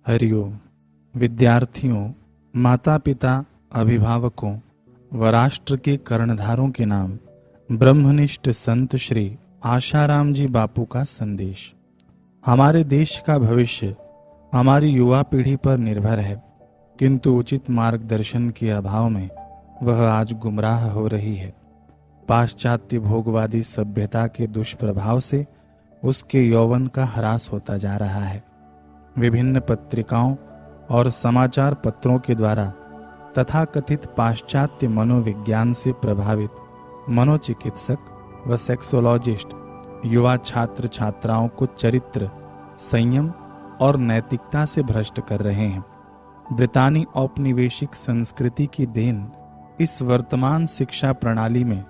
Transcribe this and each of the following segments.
हरिओम। विद्यार्थियों, माता पिता, अभिभावकों व राष्ट्र के कर्णधारों के नाम ब्रह्मनिष्ठ संत श्री आशाराम जी बापू का संदेश। हमारे देश का भविष्य हमारी युवा पीढ़ी पर निर्भर है, किंतु उचित मार्गदर्शन के अभाव में वह आज गुमराह हो रही है। पाश्चात्य भोगवादी सभ्यता के दुष्प्रभाव से उसके यौवन का ह्रास होता जा रहा है। विभिन्न पत्रिकाओं और समाचार पत्रों के द्वारा तथाकथित पाश्चात्य मनोविज्ञान से प्रभावित मनोचिकित्सक व सेक्सोलॉजिस्ट युवा छात्र छात्राओं को चरित्र, संयम और नैतिकता से भ्रष्ट कर रहे हैं। ब्रितानी औपनिवेशिक संस्कृति की देन इस वर्तमान शिक्षा प्रणाली में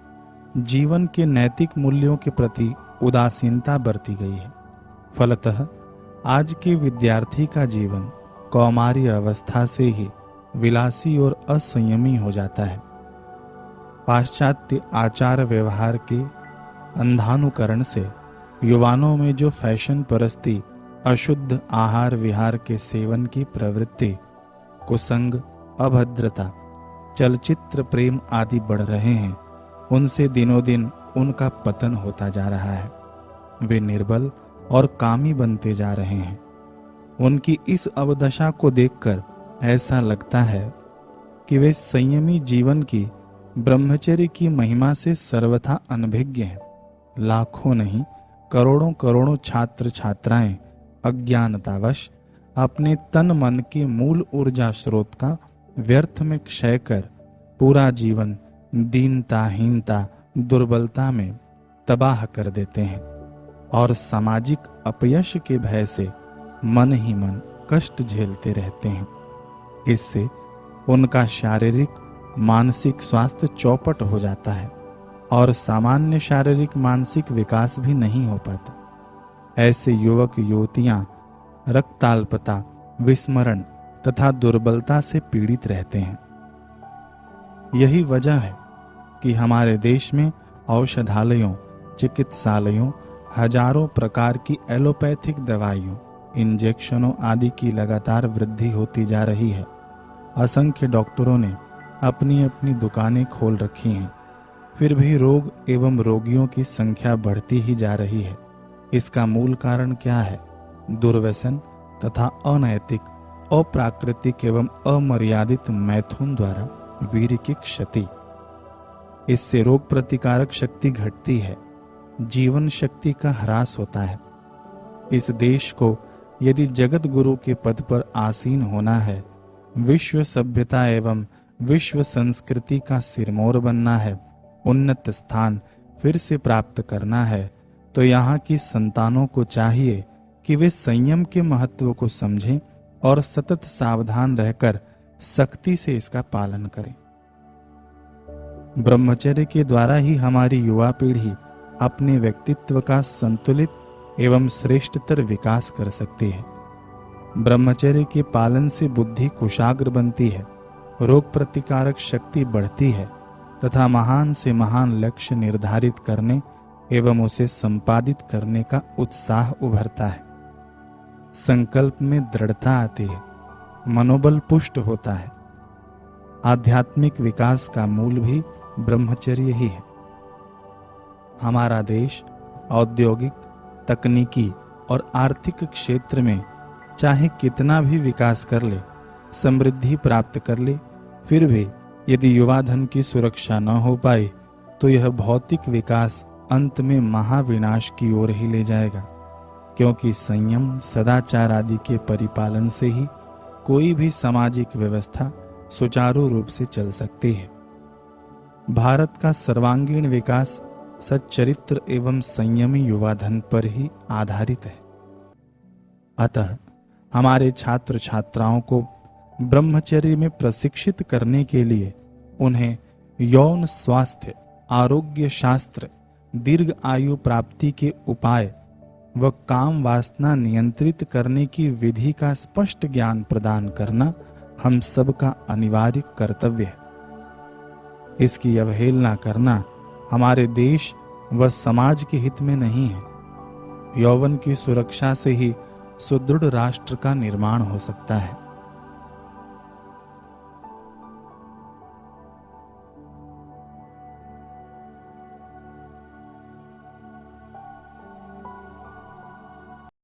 जीवन के नैतिक मूल्यों के प्रति उदासीनता बरती गई है। फलतः आज के विद्यार्थी का जीवन कौमारी अवस्था से ही विलासी और असंयमी हो जाता है। पाश्चात्य आचार व्यवहार के अंधानुकरण से युवानों में जो फैशन परस्ती, अशुद्ध आहार विहार के सेवन की प्रवृत्ति, कुसंग, अभद्रता, चलचित्र प्रेम आदि बढ़ रहे हैं, उनसे दिनों दिन उनका पतन होता जा रहा है। वे निर्बल और कामी बनते जा रहे हैं। उनकी इस अवदशा को देखकर ऐसा लगता है कि वे संयमी जीवन की, ब्रह्मचर्य की महिमा से सर्वथा अनभिज्ञ हैं। लाखों नहीं, करोड़ों करोड़ों छात्र छात्राएं अज्ञानतावश अपने तन मन के मूल ऊर्जा स्रोत का व्यर्थ में क्षय कर पूरा जीवन दीनता, हीनता, दुर्बलता में तबाह कर देते हैं और सामाजिक अपयश के भय से मन ही मन कष्ट झेलते रहते हैं। इससे उनका शारीरिक मानसिक स्वास्थ्य चौपट हो जाता है और सामान्य शारीरिक मानसिक विकास भी नहीं हो पाता। ऐसे युवक युवतियां रक्ताल्पता, विस्मरण तथा दुर्बलता से पीड़ित रहते हैं। यही वजह है कि हमारे देश में औषधालयों, चिकित्सालयों, हजारों प्रकार की एलोपैथिक दवाइयों, इंजेक्शनों आदि की लगातार वृद्धि होती जा रही है। असंख्य डॉक्टरों ने अपनी अपनी दुकानें खोल रखी हैं, फिर भी रोग एवं रोगियों की संख्या बढ़ती ही जा रही है। इसका मूल कारण क्या है? दुर्व्यसन तथा अनैतिक, अप्राकृतिक एवं अमर्यादित मैथुन द्वारा वीर्य की क्षति। इससे रोग प्रतिकारक शक्ति घटती है, जीवन शक्ति का ह्रास होता है। इस देश को यदि जगत गुरु के पद पर आसीन होना है, विश्व सभ्यता एवं विश्व संस्कृति का सिरमौर बनना है, उन्नत स्थान फिर से प्राप्त करना है, तो यहाँ की संतानों को चाहिए कि वे संयम के महत्व को समझें और सतत सावधान रहकर सख्ती से इसका पालन करें। ब्रह्मचर्य के द्वारा ही हमारी युवा पीढ़ी अपने व्यक्तित्व का संतुलित एवं श्रेष्ठतर विकास कर सकती है। ब्रह्मचर्य के पालन से बुद्धि कुशाग्र बनती है, रोग प्रतिकारक शक्ति बढ़ती है तथा महान से महान लक्ष्य निर्धारित करने एवं उसे संपादित करने का उत्साह उभरता है। संकल्प में दृढ़ता आती है, मनोबल पुष्ट होता है। आध्यात्मिक विकास का मूल भी ब्रह्मचर्य ही है। हमारा देश औद्योगिक, तकनीकी और आर्थिक क्षेत्र में चाहे कितना भी विकास कर ले, समृद्धि प्राप्त कर ले, फिर भी यदि युवा धन की सुरक्षा न हो पाए तो यह भौतिक विकास अंत में महाविनाश की ओर ही ले जाएगा। क्योंकि संयम, सदाचार आदि के परिपालन से ही कोई भी सामाजिक व्यवस्था सुचारू रूप से चल सकती है। भारत का सर्वांगीण विकास सच्चरित्र एवं संयमी युवा धन पर ही आधारित है। अतः हमारे छात्र छात्राओं को ब्रह्मचर्य में प्रशिक्षित करने के लिए उन्हें यौन स्वास्थ्य, आरोग्य शास्त्र, दीर्घ आयु प्राप्ति के उपाय व काम वासना नियंत्रित करने की विधि का स्पष्ट ज्ञान प्रदान करना हम सबका अनिवार्य कर्तव्य है। इसकी अवहेलना करना हमारे देश व समाज के हित में नहीं है। यौवन की सुरक्षा से ही सुदृढ़ राष्ट्र का निर्माण हो सकता है।